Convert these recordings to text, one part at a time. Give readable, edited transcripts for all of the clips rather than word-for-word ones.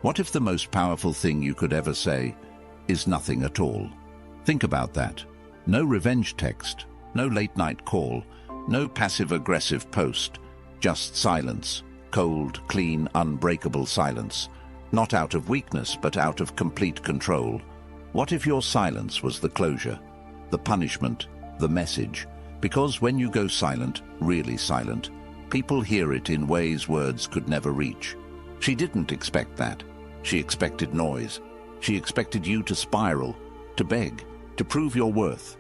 What if the most powerful thing you could ever say is nothing at all? Think about that. No revenge text, no late-night call, no passive-aggressive post, just silence, cold, clean, unbreakable silence. Not out of weakness, but out of complete control. What if your silence was the closure, the punishment, the message? Because when you go silent, really silent, people hear it in ways words could never reach. She didn't expect that. She expected noise. She expected you to spiral, to beg, to prove your worth.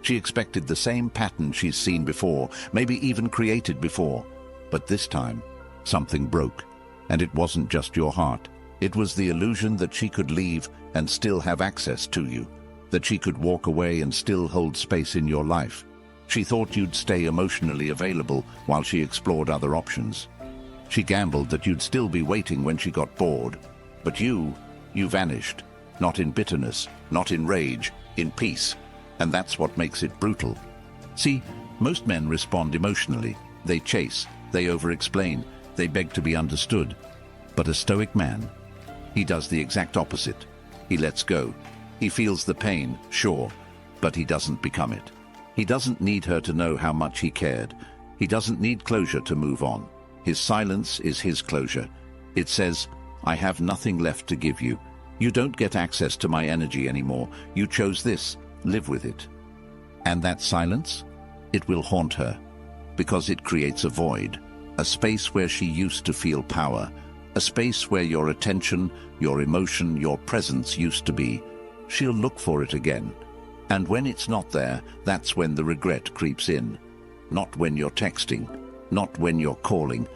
She expected the same pattern she's seen before, maybe even created before. But this time, something broke. And it wasn't just your heart. It was the illusion that she could leave and still have access to you, that she could walk away and still hold space in your life. She thought you'd stay emotionally available while she explored other options. She gambled that you'd still be waiting when she got bored. But you vanished, not in bitterness, not in rage, in peace. And that's what makes it brutal. See, most men respond emotionally. They chase, they over-explain, they beg to be understood. But a Stoic man, he does the exact opposite. He lets go. He feels the pain, sure, but he doesn't become it. He doesn't need her to know how much he cared. He doesn't need closure to move on. His silence is his closure. It says, I have nothing left to give you. You don't get access to my energy anymore. You chose this. Live with it. And that silence? It will haunt her, because it creates a void, a space where she used to feel power, a space where your attention, your emotion, your presence used to be. She'll look for it again. And when it's not there, that's when the regret creeps in. Not when you're texting, not when you're calling,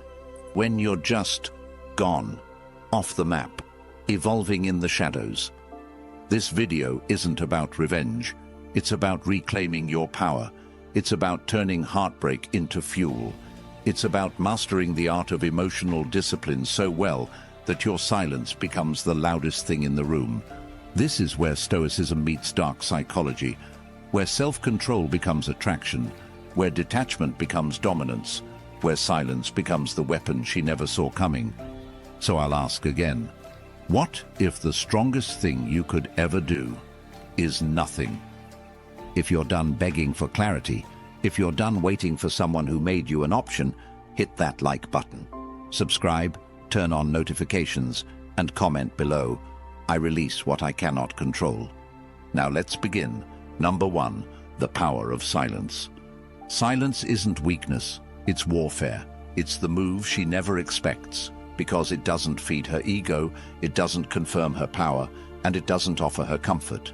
when you're just gone, off the map, evolving in the shadows. This video isn't about revenge. It's about reclaiming your power. It's about turning heartbreak into fuel. It's about mastering the art of emotional discipline so well that your silence becomes the loudest thing in the room. This is where Stoicism meets dark psychology, where self-control becomes attraction, where detachment becomes dominance, where silence becomes the weapon she never saw coming. So I'll ask again, what if the strongest thing you could ever do is nothing? If you're done begging for clarity, if you're done waiting for someone who made you an option, hit that like button. Subscribe, turn on notifications, and comment below. I release what I cannot control. Now let's begin. Number 1, the power of silence. Silence isn't weakness, it's warfare. It's the move she never expects, because it doesn't feed her ego, it doesn't confirm her power, and it doesn't offer her comfort.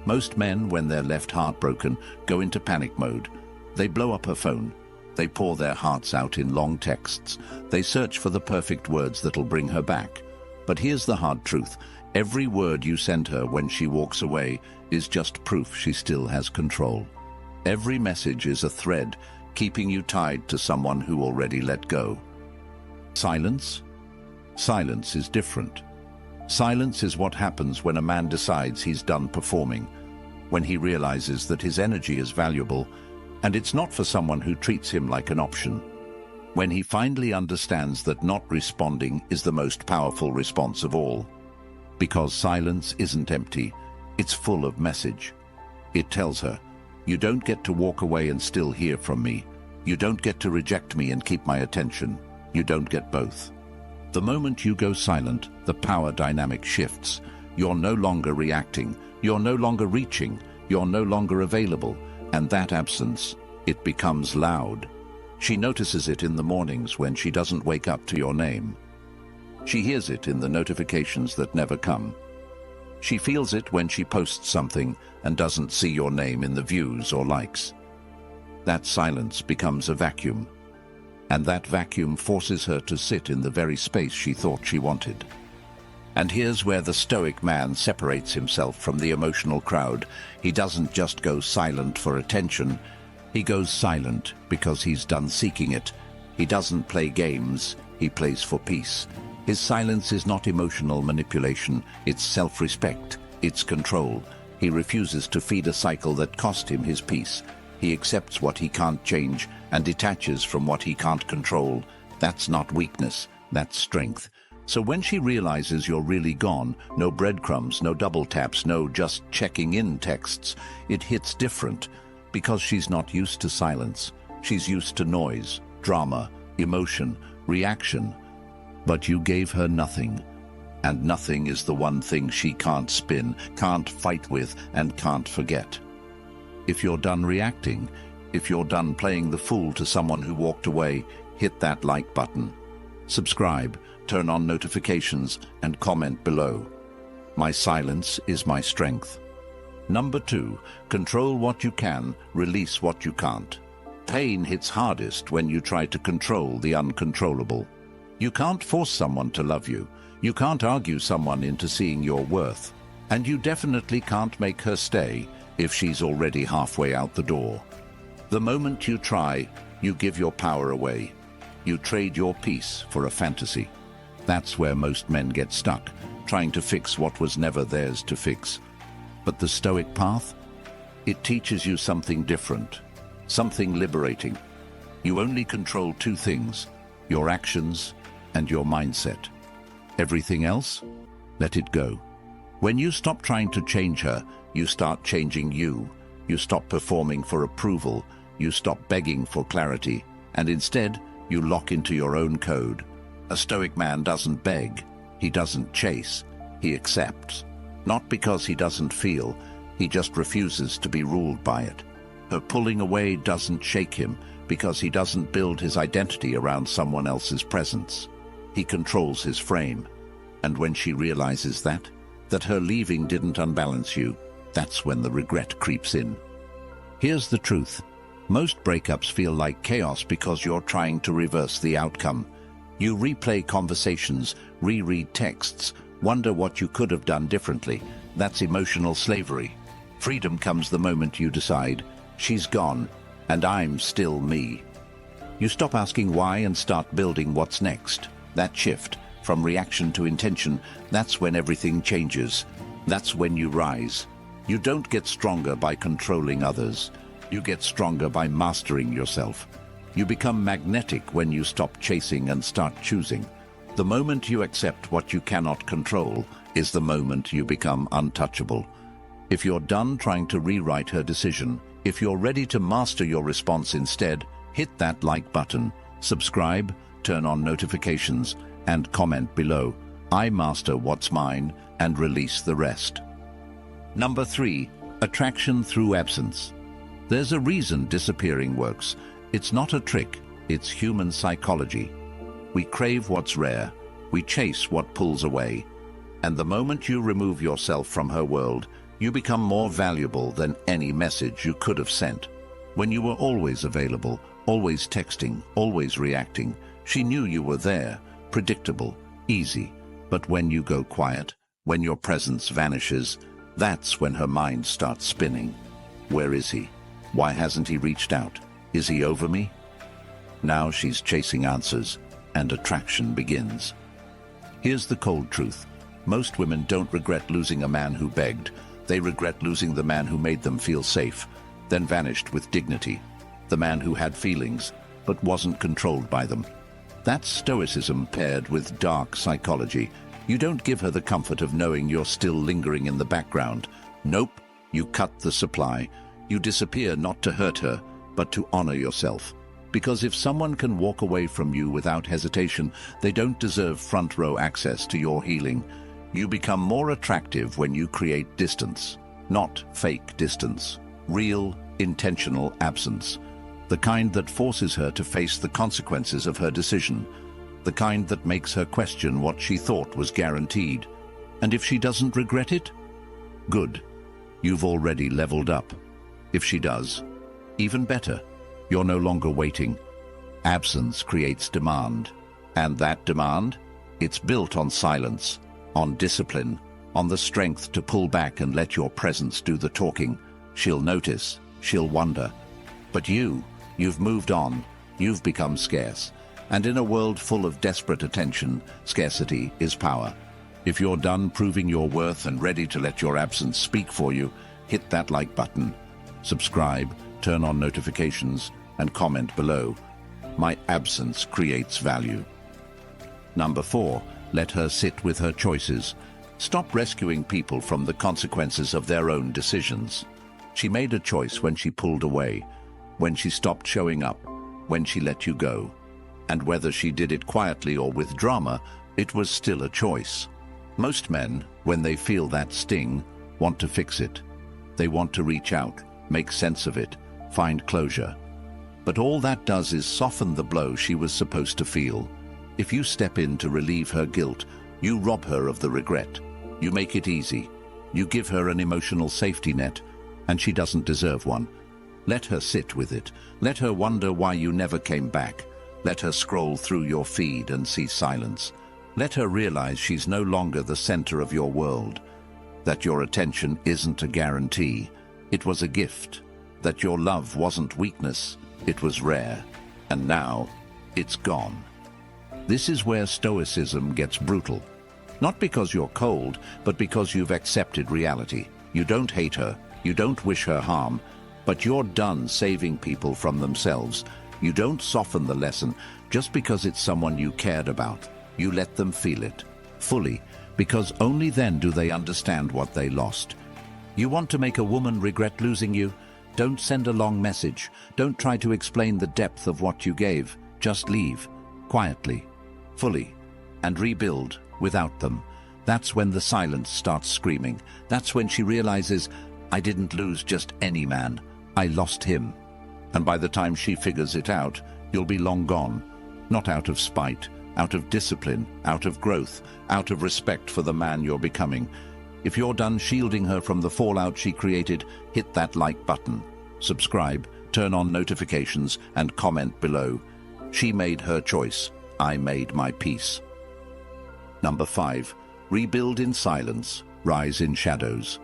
Most men, when they're left heartbroken, go into panic mode. They blow up her phone. They pour their hearts out in long texts. They search for the perfect words that'll bring her back. But here's the hard truth. Every word you send her when she walks away is just proof she still has control. Every message is a thread keeping you tied to someone who already let go. Silence? Silence is different. Silence is what happens when a man decides he's done performing, when he realizes that his energy is valuable, and it's not for someone who treats him like an option. When he finally understands that not responding is the most powerful response of all. Because silence isn't empty, it's full of message. It tells her, you don't get to walk away and still hear from me. You don't get to reject me and keep my attention. You don't get both. The moment you go silent, the power dynamic shifts. You're no longer reacting. You're no longer reaching. You're no longer available. And that absence, it becomes loud. She notices it in the mornings when she doesn't wake up to your name. She hears it in the notifications that never come. She feels it when she posts something and doesn't see your name in the views or likes. That silence becomes a vacuum. And that vacuum forces her to sit in the very space she thought she wanted. And here's where the Stoic man separates himself from the emotional crowd. He doesn't just go silent for attention. He goes silent because he's done seeking it. He doesn't play games. He plays for peace. His silence is not emotional manipulation. It's self-respect. It's control. He refuses to feed a cycle that cost him his peace. He accepts what he can't change and detaches from what he can't control. That's not weakness. That's strength. So when she realizes you're really gone, no breadcrumbs, no double taps, no just checking in texts, it hits different because she's not used to silence. She's used to noise, drama, emotion, reaction. But you gave her nothing. And nothing is the one thing she can't spin, can't fight with, and can't forget. If you're done reacting, if you're done playing the fool to someone who walked away, hit that like button. Subscribe, turn on notifications, and comment below. My silence is my strength. Number 2, control what you can, release what you can't. Pain hits hardest when you try to control the uncontrollable. You can't force someone to love you. You can't argue someone into seeing your worth. And you definitely can't make her stay if she's already halfway out the door. The moment you try, you give your power away. You trade your peace for a fantasy. That's where most men get stuck, trying to fix what was never theirs to fix. But the Stoic path? It teaches you something different, something liberating. You only control 2 things, your actions and your mindset. Everything else? Let it go. When you stop trying to change her, you start changing you. You stop performing for approval. You stop begging for clarity. And instead, you lock into your own code. A Stoic man doesn't beg. He doesn't chase. He accepts. Not because he doesn't feel. He just refuses to be ruled by it. Her pulling away doesn't shake him because he doesn't build his identity around someone else's presence. He controls his frame. And when she realizes that her leaving didn't unbalance you, that's when the regret creeps in. Here's the truth. Most breakups feel like chaos because you're trying to reverse the outcome. You replay conversations, reread texts, wonder what you could have done differently. That's emotional slavery. Freedom comes the moment you decide, she's gone, and I'm still me. You stop asking why and start building what's next. That shift, from reaction to intention, that's when everything changes. That's when you rise. You don't get stronger by controlling others. You get stronger by mastering yourself. You become magnetic when you stop chasing and start choosing. The moment you accept what you cannot control is the moment you become untouchable. If you're done trying to rewrite her decision, if you're ready to master your response instead, hit that like button, subscribe, turn on notifications, and comment below. I master what's mine and release the rest. Number 3, attraction through absence. There's a reason disappearing works. It's not a trick, it's human psychology. We crave what's rare, we chase what pulls away. And the moment you remove yourself from her world, you become more valuable than any message you could have sent. When you were always available, always texting, always reacting, she knew you were there, predictable, easy. But when you go quiet, when your presence vanishes, that's when her mind starts spinning. Where is he? Why hasn't he reached out? Is he over me? Now she's chasing answers, and attraction begins. Here's the cold truth. Most women don't regret losing a man who begged. They regret losing the man who made them feel safe, then vanished with dignity. The man who had feelings, but wasn't controlled by them. That's Stoicism paired with dark psychology. You don't give her the comfort of knowing you're still lingering in the background. Nope, you cut the supply. You disappear not to hurt her, but to honor yourself. Because if someone can walk away from you without hesitation, they don't deserve front row access to your healing. You become more attractive when you create distance, not fake distance. Real, intentional absence. The kind that forces her to face the consequences of her decision. The kind that makes her question what she thought was guaranteed. And if she doesn't regret it? Good. You've already leveled up. If she does, even better. You're no longer waiting. Absence creates demand. And that demand? It's built on silence, on discipline, on the strength to pull back and let your presence do the talking. She'll notice, she'll wonder. But you've moved on, you've become scarce. And in a world full of desperate attention, scarcity is power. If you're done proving your worth and ready to let your absence speak for you, hit that like button, subscribe, turn on notifications, and comment below. My absence creates value. Number 4, Let her sit with her choices. Stop rescuing people from the consequences of their own decisions. She made a choice when she pulled away, when she stopped showing up, when she let you go. And whether she did it quietly or with drama, it was still a choice. Most men, when they feel that sting, want to fix it. They want to reach out, make sense of it, find closure. But all that does is soften the blow she was supposed to feel. If you step in to relieve her guilt, you rob her of the regret. You make it easy. You give her an emotional safety net, and she doesn't deserve one. Let her sit with it. Let her wonder why you never came back. Let her scroll through your feed and see silence. Let her realize she's no longer the center of your world, that your attention isn't a guarantee. It was a gift, that your love wasn't weakness, it was rare, and now it's gone. This is where Stoicism gets brutal. Not because you're cold, but because you've accepted reality. You don't hate her, you don't wish her harm, but you're done saving people from themselves. You don't soften the lesson just because it's someone you cared about. You let them feel it, fully, because only then do they understand what they lost. You want to make a woman regret losing you? Don't send a long message. Don't try to explain the depth of what you gave. Just leave, quietly, fully, and rebuild without them. That's when the silence starts screaming. That's when she realizes, I didn't lose just any man. I lost him. And by the time she figures it out, you'll be long gone. Not out of spite, out of discipline, out of growth, out of respect for the man you're becoming. If you're done shielding her from the fallout she created, hit that like button, subscribe, turn on notifications, and comment below. She made her choice. I made my peace. Number 5. Rebuild in silence, rise in shadows.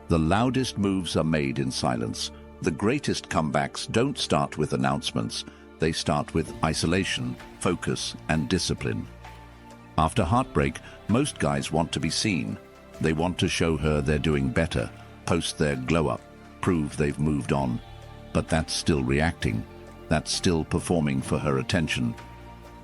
The loudest moves are made in silence. The greatest comebacks don't start with announcements. They start with isolation, focus, and discipline. After heartbreak, most guys want to be seen. They want to show her they're doing better, post their glow-up, prove they've moved on. But that's still reacting. That's still performing for her attention.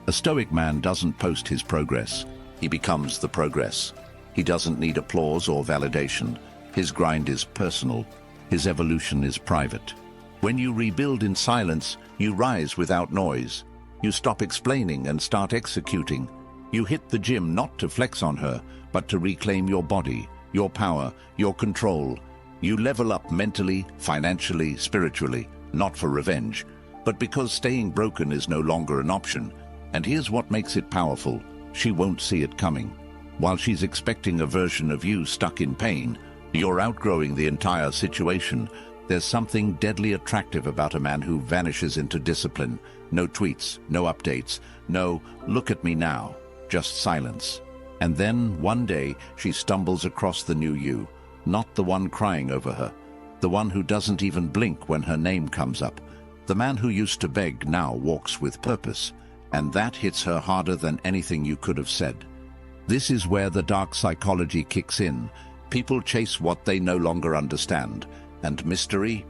A Stoic man doesn't post his progress. He becomes the progress. He doesn't need applause or validation. His grind is personal. His evolution is private. When you rebuild in silence, you rise without noise. You stop explaining and start executing. You hit the gym not to flex on her, but to reclaim your body, your power, your control. You level up mentally, financially, spiritually, not for revenge, but because staying broken is no longer an option. And here's what makes it powerful. She won't see it coming. While she's expecting a version of you stuck in pain, you're outgrowing the entire situation. There's something deadly attractive about a man who vanishes into discipline. No tweets, no updates, no "look at me now," just silence. And then, one day, she stumbles across the new you, not the one crying over her, the one who doesn't even blink when her name comes up. The man who used to beg now walks with purpose, and that hits her harder than anything you could have said. This is where the dark psychology kicks in. People chase what they no longer understand, and mystery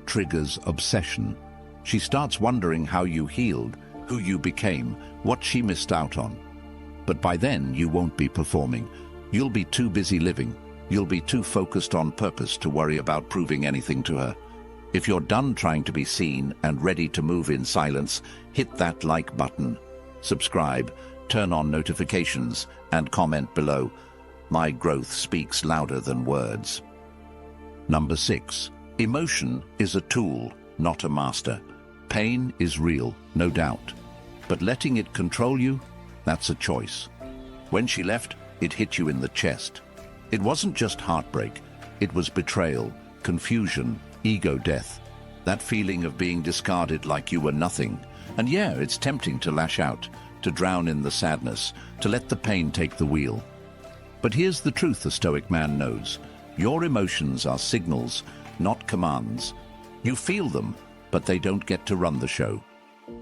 triggers obsession. She starts wondering how you healed, who you became, what she missed out on. But by then, you won't be performing. You'll be too busy living. You'll be too focused on purpose to worry about proving anything to her. If you're done trying to be seen and ready to move in silence, hit that like button, subscribe, turn on notifications, and comment below. My growth speaks louder than words. Number 6. Emotion is a tool, not a master. Pain is real, no doubt. But letting it control you, that's a choice. When she left, it hit you in the chest. It wasn't just heartbreak. It was betrayal, confusion, ego death. That feeling of being discarded like you were nothing. And yeah, it's tempting to lash out, to drown in the sadness, to let the pain take the wheel. But here's the truth a Stoic man knows. Your emotions are signals, not commands. You feel them, but they don't get to run the show.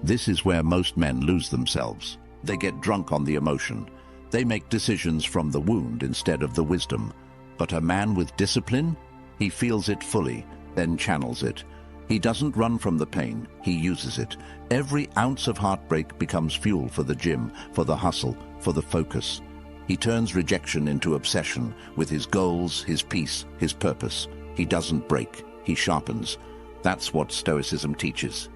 This is where most men lose themselves. They get drunk on the emotion. They make decisions from the wound instead of the wisdom. But a man with discipline, he feels it fully, then channels it. He doesn't run from the pain, he uses it. Every ounce of heartbreak becomes fuel for the gym, for the hustle, for the focus. He turns rejection into obsession with his goals, his peace, his purpose. He doesn't break, he sharpens. That's what Stoicism teaches.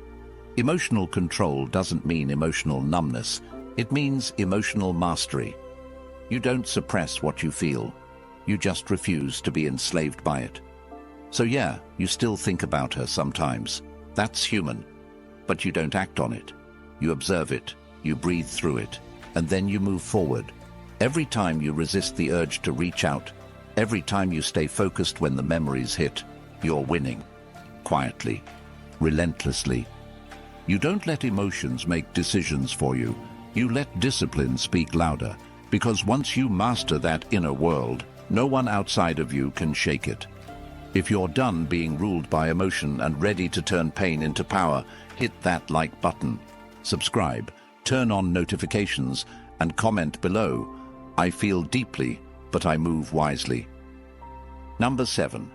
Emotional control doesn't mean emotional numbness. It means emotional mastery. You don't suppress what you feel. You just refuse to be enslaved by it. So yeah, you still think about her sometimes. That's human. But you don't act on it. You observe it, you breathe through it, and then you move forward. Every time you resist the urge to reach out, every time you stay focused when the memories hit, you're winning. Quietly, relentlessly. You don't let emotions make decisions for you. You let discipline speak louder, because once you master that inner world, no one outside of you can shake it. If you're done being ruled by emotion and ready to turn pain into power, hit that like button, subscribe, turn on notifications, and comment below. I feel deeply, but I move wisely. Number 7.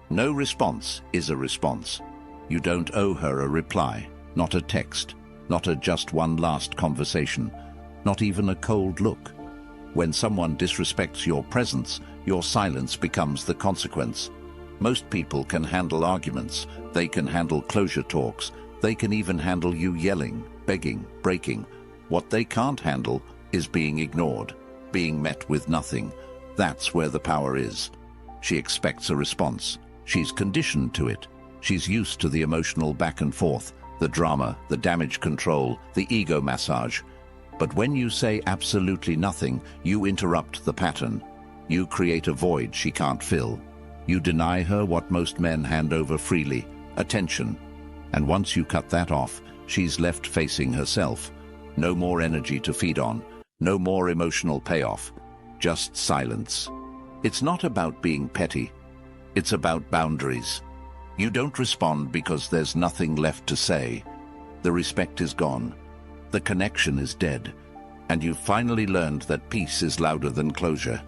No response is a response. You don't owe her a reply, not a text, not a just one last conversation, not even a cold look. When someone disrespects your presence, your silence becomes the consequence. Most people can handle arguments, they can handle closure talks, they can even handle you yelling, begging, breaking. What they can't handle is being ignored, being met with nothing. That's where the power is. She expects a response. She's conditioned to it. She's used to the emotional back and forth, the drama, the damage control, the ego massage. But when you say absolutely nothing, you interrupt the pattern. You create a void she can't fill. You deny her what most men hand over freely, attention. And once you cut that off, she's left facing herself. No more energy to feed on, no more emotional payoff, just silence. It's not about being petty. It's about boundaries. You don't respond because there's nothing left to say. The respect is gone. The connection is dead. And you've finally learned that peace is louder than closure.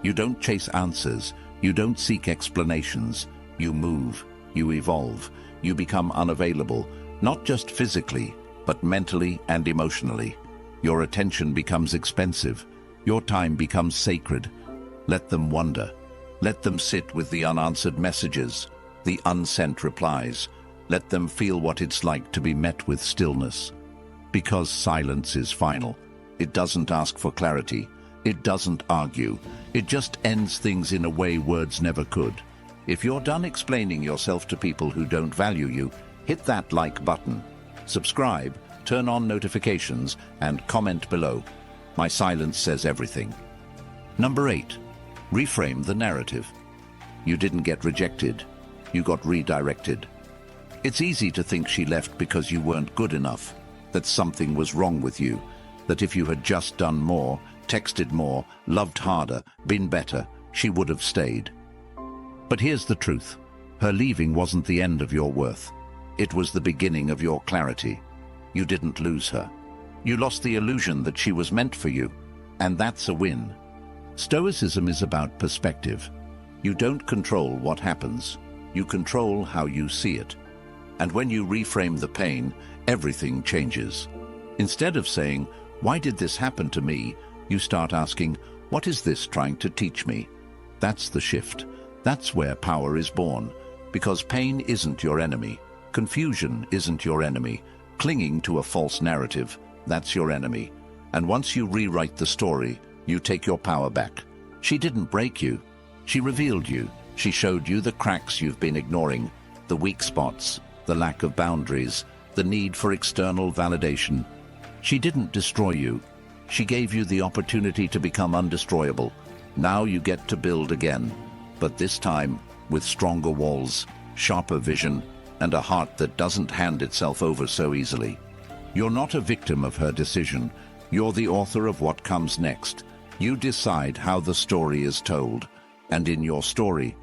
You don't chase answers. You don't seek explanations. You move. You evolve. You become unavailable, not just physically, but mentally and emotionally. Your attention becomes expensive. Your time becomes sacred. Let them wonder. Let them sit with the unanswered messages, the unsent replies. Let them feel what it's like to be met with stillness. Because silence is final. It doesn't ask for clarity. It doesn't argue. It just ends things in a way words never could. If you're done explaining yourself to people who don't value you, hit that like button. Subscribe, turn on notifications, and comment below. My silence says everything. Number 8. Reframe the narrative. You didn't get rejected. You got redirected. It's easy to think she left because you weren't good enough, that something was wrong with you, that if you had just done more, texted more, loved harder, been better, she would have stayed. But here's the truth. Her leaving wasn't the end of your worth. It was the beginning of your clarity. You didn't lose her. You lost the illusion that she was meant for you, and that's a win. Stoicism is about perspective. You don't control what happens. You control how you see it. And when you reframe the pain, everything changes. Instead of saying, "Why did this happen to me?" you start asking, "What is this trying to teach me?" That's the shift. That's where power is born. Because pain isn't your enemy. Confusion isn't your enemy. Clinging to a false narrative, that's your enemy. And once you rewrite the story, you take your power back. She didn't break you. She revealed you. She showed you the cracks you've been ignoring, the weak spots, the lack of boundaries, the need for external validation. She didn't destroy you. She gave you the opportunity to become undestroyable. Now you get to build again, but this time with stronger walls, sharper vision, and a heart that doesn't hand itself over so easily. You're not a victim of her decision. You're the author of what comes next. You decide how the story is told. And in your story,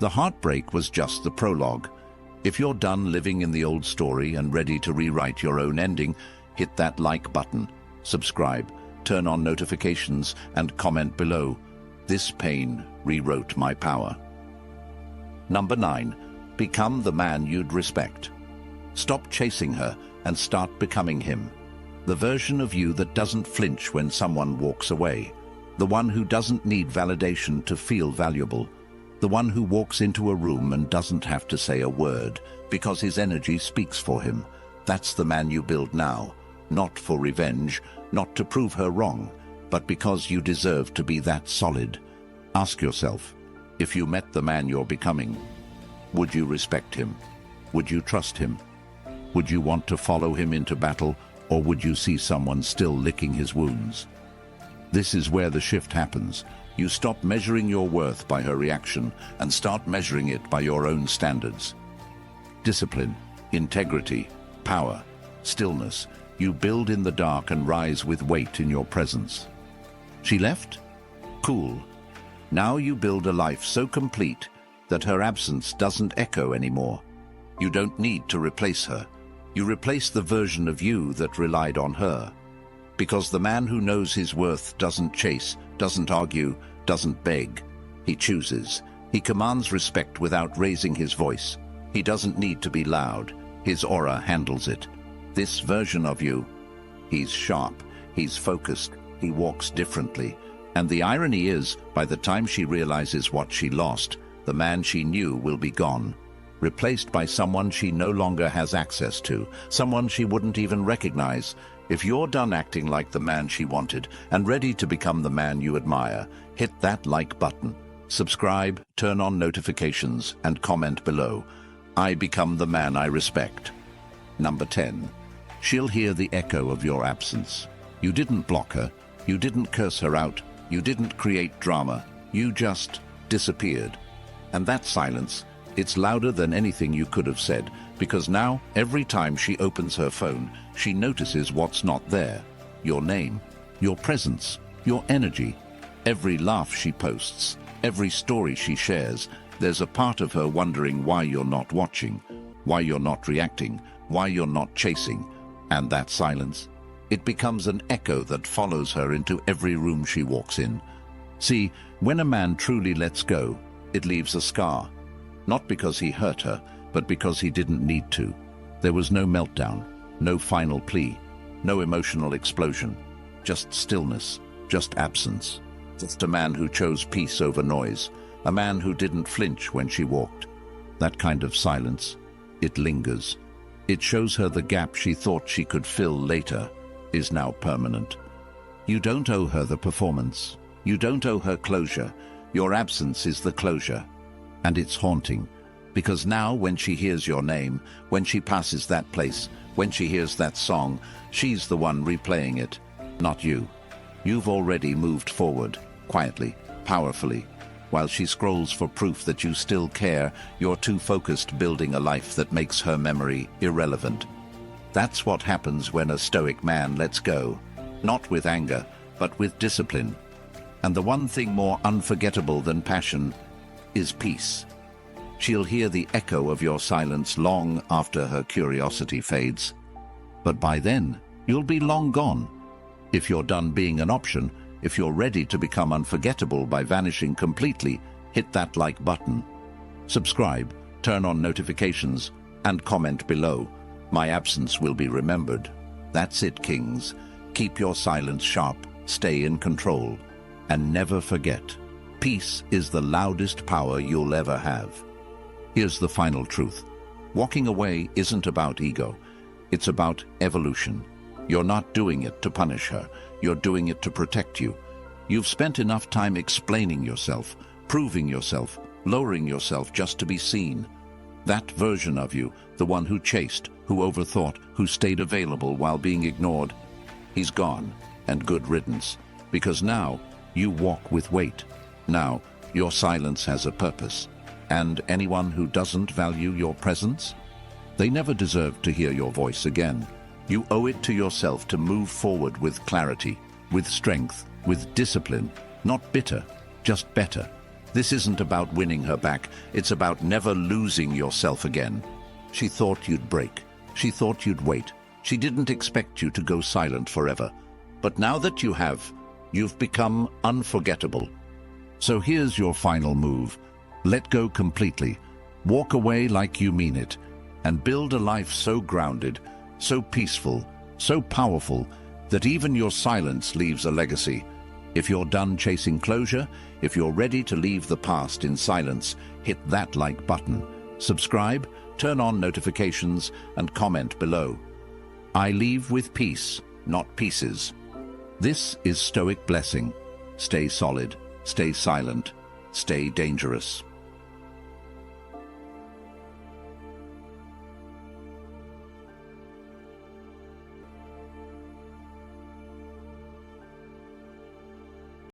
the heartbreak was just the prologue. If you're done living in the old story and ready to rewrite your own ending, hit that like button, subscribe, turn on notifications, and comment below. This pain rewrote my power. Number 9. Become the man you'd respect. Stop chasing her and start becoming him. The version of you that doesn't flinch when someone walks away. The one who doesn't need validation to feel valuable. The one who walks into a room and doesn't have to say a word because his energy speaks for him. That's the man you build now. Not for revenge, not to prove her wrong, but because you deserve to be that solid. Ask yourself, if you met the man you're becoming, would you respect him? Would you trust him? Would you want to follow him into battle, or would you see someone still licking his wounds? This is where the shift happens. You stop measuring your worth by her reaction and start measuring it by your own standards. Discipline, integrity, power, stillness. You build in the dark and rise with weight in your presence. She left? Cool. Now you build a life so complete that her absence doesn't echo anymore. You don't need to replace her. You replace the version of you that relied on her. Because the man who knows his worth doesn't chase, doesn't argue, doesn't beg. He chooses. He commands respect without raising his voice. He doesn't need to be loud. His aura handles it. This version of you, he's sharp, he's focused, he walks differently. And the irony is, by the time she realizes what she lost, the man she knew will be gone, replaced by someone she no longer has access to, someone she wouldn't even recognize. If you're done acting like the man she wanted and ready to become the man you admire, hit that like button, subscribe, turn on notifications, and comment below. I become the man I respect. Number 10. She'll hear the echo of your absence. You didn't block her. You didn't curse her out. You didn't create drama. You just disappeared. And that silence, it's louder than anything you could have said, because now, every time she opens her phone, she notices what's not there. Your name, your presence, your energy. Every laugh she posts, every story she shares, there's a part of her wondering why you're not watching, why you're not reacting, why you're not chasing. And that silence, it becomes an echo that follows her into every room she walks in. See, when a man truly lets go, it leaves a scar. Not because he hurt her, but because he didn't need to. There was no meltdown, no final plea, no emotional explosion, just stillness, just absence. Just a man who chose peace over noise, a man who didn't flinch when she walked. That kind of silence, it lingers. It shows her the gap she thought she could fill later is now permanent. You don't owe her the performance. You don't owe her closure. Your absence is the closure. And it's haunting, because now when she hears your name, when she passes that place, when she hears that song, she's the one replaying it, not you. You've already moved forward, quietly, powerfully. While she scrolls for proof that you still care, you're too focused building a life that makes her memory irrelevant. That's what happens when a stoic man lets go, not with anger, but with discipline. And the one thing more unforgettable than passion is peace. She'll hear the echo of your silence long after her curiosity fades. But by then, you'll be long gone. If you're done being an option, if you're ready to become unforgettable by vanishing completely, hit that like button. Subscribe, turn on notifications, and comment below. My absence will be remembered. That's it, kings. Keep your silence sharp, stay in control, and never forget, peace is the loudest power you'll ever have. Here's the final truth. Walking away isn't about ego. It's about evolution. You're not doing it to punish her. You're doing it to protect you. You've spent enough time explaining yourself, proving yourself, lowering yourself just to be seen. That version of you, the one who chased, who overthought, who stayed available while being ignored, he's gone, and good riddance. Because now, you walk with weight. Now, your silence has a purpose. And anyone who doesn't value your presence, they never deserve to hear your voice again. You owe it to yourself to move forward with clarity, with strength, with discipline, not bitter, just better. This isn't about winning her back, it's about never losing yourself again. She thought you'd break. She thought you'd wait. She didn't expect you to go silent forever. But now that you have, you've become unforgettable. So here's your final move. Let go completely. Walk away like you mean it. and build a life so grounded, so peaceful, so powerful that even your silence leaves a legacy. If you're done chasing closure, if you're ready to leave the past in silence, hit that like button. Subscribe, turn on notifications, and comment below. I leave with peace, not pieces. This is Stoic Blessing. Stay solid, stay silent, stay dangerous.